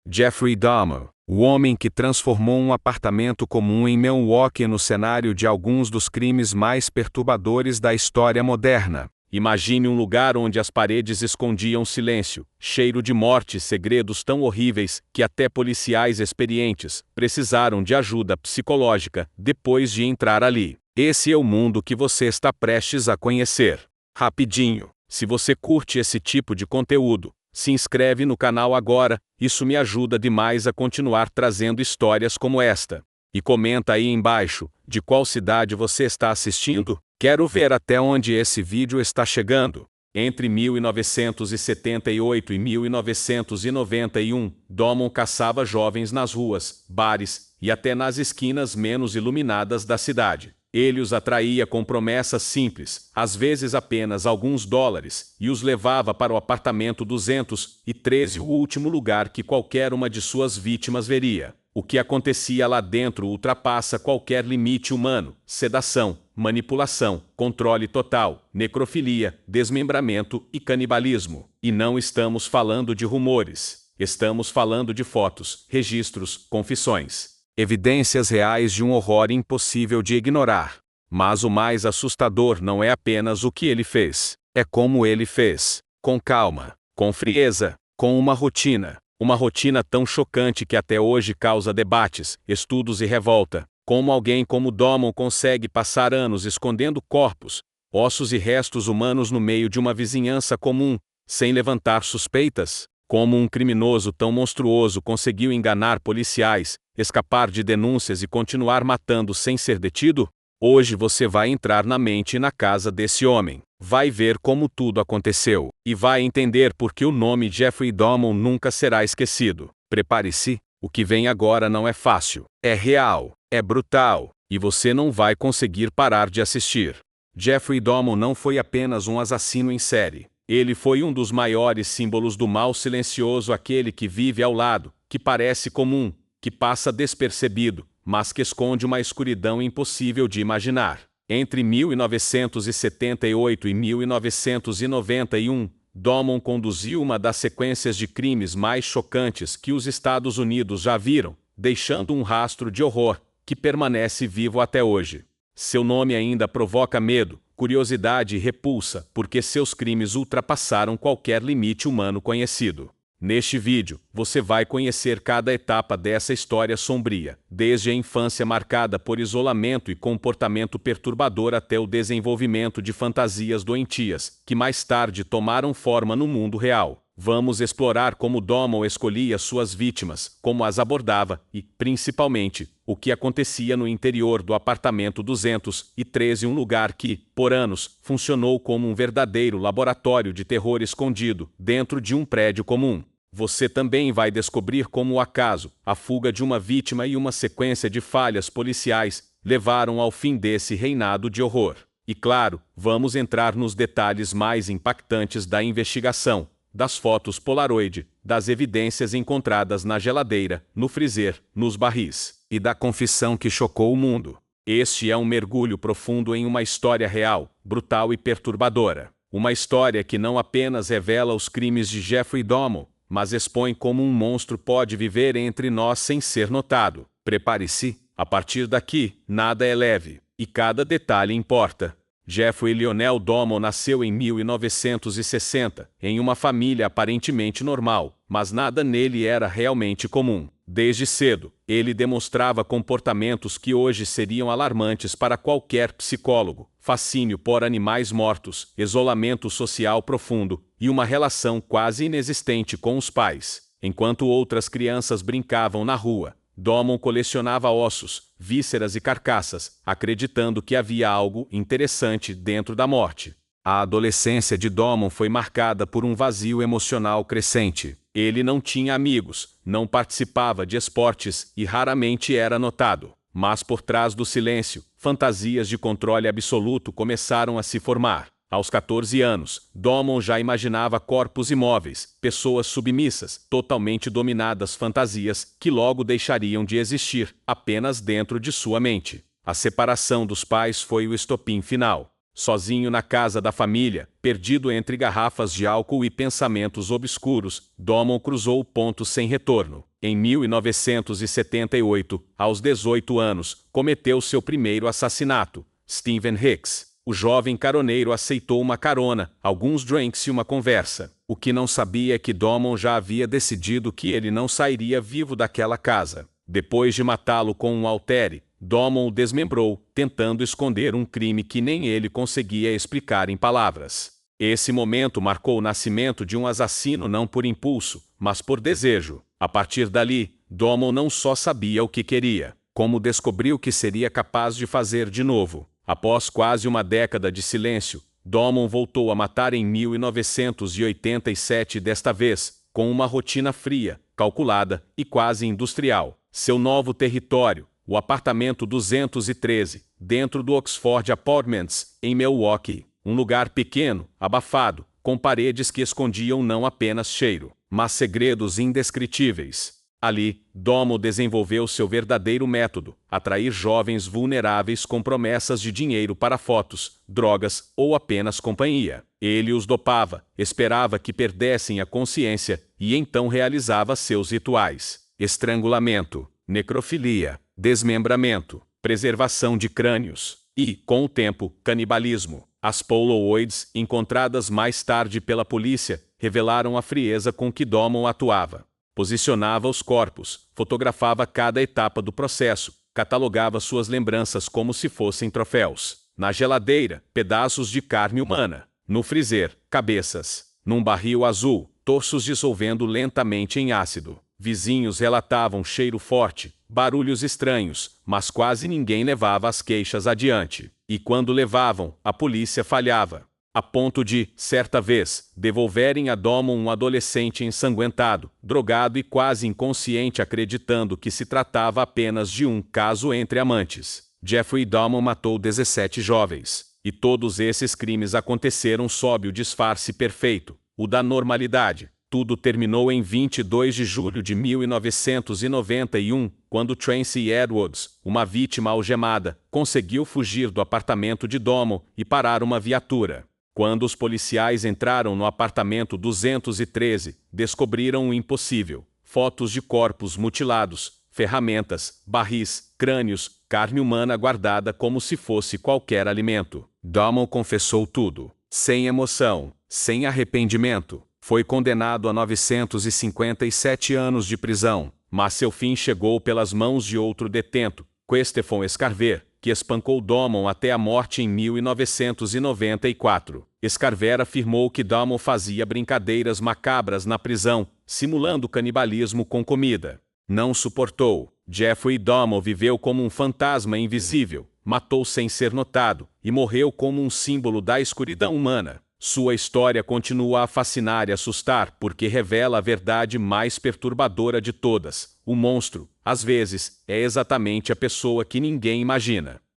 Jeffrey Dahmer, o homem que transformou um apartamento comum em Milwaukee no cenário de alguns dos crimes mais perturbadores da história moderna. Imagine um lugar onde as paredes escondiam silêncio, cheiro de morte e segredos tão horríveis que até policiais experientes precisaram de ajuda psicológica depois de entrar ali. Esse é o mundo que você está prestes a conhecer. Rapidinho, se você curte esse tipo de conteúdo, se inscreve no canal agora, isso me ajuda demais a continuar trazendo histórias como esta. E comenta aí embaixo, de qual cidade você está assistindo? Quero ver até onde esse vídeo está chegando. Entre 1978 e 1991, Dahmer caçava jovens nas ruas, bares e até nas esquinas menos iluminadas da cidade. Ele os atraía com promessas simples, às vezes apenas alguns dólares, e os levava para o apartamento 213, o último lugar que qualquer uma de suas vítimas veria. O que acontecia lá dentro ultrapassa qualquer limite humano: sedação, manipulação, controle total, necrofilia, desmembramento e canibalismo. E não estamos falando de rumores. Estamos falando de fotos, registros, confissões. Evidências reais de um horror impossível de ignorar. Mas o mais assustador não é apenas o que ele fez. É como ele fez. Com calma, com frieza, com uma rotina. Uma rotina tão chocante que até hoje causa debates, estudos e revolta. Como alguém como Dahmer consegue passar anos escondendo corpos, ossos e restos humanos no meio de uma vizinhança comum, sem levantar suspeitas? Como um criminoso tão monstruoso conseguiu enganar policiais, escapar de denúncias e continuar matando sem ser detido? Hoje você vai entrar na mente e na casa desse homem. Vai ver como tudo aconteceu. E vai entender por que o nome Jeffrey Dahmer nunca será esquecido. Prepare-se, o que vem agora não é fácil. É real, é brutal, e você não vai conseguir parar de assistir. Jeffrey Dahmer não foi apenas um assassino em série. Ele foi um dos maiores símbolos do mal silencioso, aquele que vive ao lado, que parece comum, que passa despercebido, mas que esconde uma escuridão impossível de imaginar. Entre 1978 e 1991, Dahmer conduziu uma das sequências de crimes mais chocantes que os Estados Unidos já viram, deixando um rastro de horror que permanece vivo até hoje. Seu nome ainda provoca medo, curiosidade e repulsa, porque seus crimes ultrapassaram qualquer limite humano conhecido. Neste vídeo, você vai conhecer cada etapa dessa história sombria, desde a infância marcada por isolamento e comportamento perturbador até o desenvolvimento de fantasias doentias, que mais tarde tomaram forma no mundo real. Vamos explorar como Dahmer escolhia suas vítimas, como as abordava e, principalmente, o que acontecia no interior do apartamento 213, um lugar que, por anos, funcionou como um verdadeiro laboratório de terror escondido dentro de um prédio comum. Você também vai descobrir como o acaso, a fuga de uma vítima e uma sequência de falhas policiais levaram ao fim desse reinado de horror. E claro, vamos entrar nos detalhes mais impactantes da investigação, das fotos Polaroid, das evidências encontradas na geladeira, no freezer, nos barris, e da confissão que chocou o mundo. Este é um mergulho profundo em uma história real, brutal e perturbadora. Uma história que não apenas revela os crimes de Jeffrey Dahmer, mas expõe como um monstro pode viver entre nós sem ser notado. Prepare-se, a partir daqui, nada é leve, e cada detalhe importa. Jeffrey Lionel Dahmer nasceu em 1960, em uma família aparentemente normal, mas nada nele era realmente comum. Desde cedo, ele demonstrava comportamentos que hoje seriam alarmantes para qualquer psicólogo: fascínio por animais mortos, isolamento social profundo e uma relação quase inexistente com os pais. Enquanto outras crianças brincavam na rua, Dahmer colecionava ossos, vísceras e carcaças, acreditando que havia algo interessante dentro da morte. A adolescência de Dahmer foi marcada por um vazio emocional crescente. Ele não tinha amigos, não participava de esportes e raramente era notado. Mas por trás do silêncio, fantasias de controle absoluto começaram a se formar. Aos 14 anos, Dahmer já imaginava corpos imóveis, pessoas submissas, totalmente dominadas, fantasias que logo deixariam de existir, apenas dentro de sua mente. A separação dos pais foi o estopim final. Sozinho na casa da família, perdido entre garrafas de álcool e pensamentos obscuros, Dahmer cruzou o ponto sem retorno. em 1978, aos 18 anos, cometeu seu primeiro assassinato. Stephen Hicks, o jovem caroneiro, aceitou uma carona, alguns drinks e uma conversa. O que não sabia é que Domon já havia decidido que ele não sairia vivo daquela casa. Depois de matá-lo com um haltere, Domon o desmembrou, tentando esconder um crime que nem ele conseguia explicar em palavras. Esse momento marcou o nascimento de um assassino não por impulso, mas por desejo. A partir dali, Domon não só sabia o que queria, como descobriu que seria capaz de fazer de novo. Após quase uma década de silêncio, Domon voltou a matar em 1987, desta vez, com uma rotina fria, calculada e quase industrial. Seu novo território, o apartamento 213, dentro do Oxford Apartments, em Milwaukee. Um lugar pequeno, abafado, com paredes que escondiam não apenas cheiro, mas segredos indescritíveis. Ali, Domon desenvolveu seu verdadeiro método: atrair jovens vulneráveis com promessas de dinheiro para fotos, drogas ou apenas companhia. Ele os dopava, esperava que perdessem a consciência e então realizava seus rituais: estrangulamento, necrofilia, desmembramento, preservação de crânios e, com o tempo, canibalismo. As Polaroids, encontradas mais tarde pela polícia, revelaram a frieza com que Domon atuava. Posicionava os corpos, fotografava cada etapa do processo, catalogava suas lembranças como se fossem troféus. Na geladeira, pedaços de carne humana. No freezer, cabeças. Num barril azul, torsos dissolvendo lentamente em ácido. Vizinhos relatavam cheiro forte, barulhos estranhos, mas quase ninguém levava as queixas adiante. E quando levavam, a polícia falhava. A ponto de, certa vez, devolverem a Domon um adolescente ensanguentado, drogado e quase inconsciente, acreditando que se tratava apenas de um caso entre amantes. Jeffrey Domon matou 17 jovens. E todos esses crimes aconteceram sob o disfarce perfeito, o da normalidade. Tudo terminou em 22 de julho de 1991, quando Tracy Edwards, uma vítima algemada, conseguiu fugir do apartamento de Domon e parar uma viatura. Quando os policiais entraram no apartamento 213, descobriram o impossível: fotos de corpos mutilados, ferramentas, barris, crânios, carne humana guardada como se fosse qualquer alimento. Domon confessou tudo, sem emoção, sem arrependimento. Foi condenado a 957 anos de prisão, mas seu fim chegou pelas mãos de outro detento, Stephen Escarver, que espancou Domon até a morte em 1994. Escarver afirmou que Domon fazia brincadeiras macabras na prisão, simulando canibalismo com comida. Não suportou. Jeffrey Domon viveu como um fantasma invisível, matou sem ser notado, e morreu como um símbolo da escuridão humana. Sua história continua a fascinar e assustar porque revela a verdade mais perturbadora de todas: o monstro, às vezes, é exatamente a pessoa que ninguém imagina.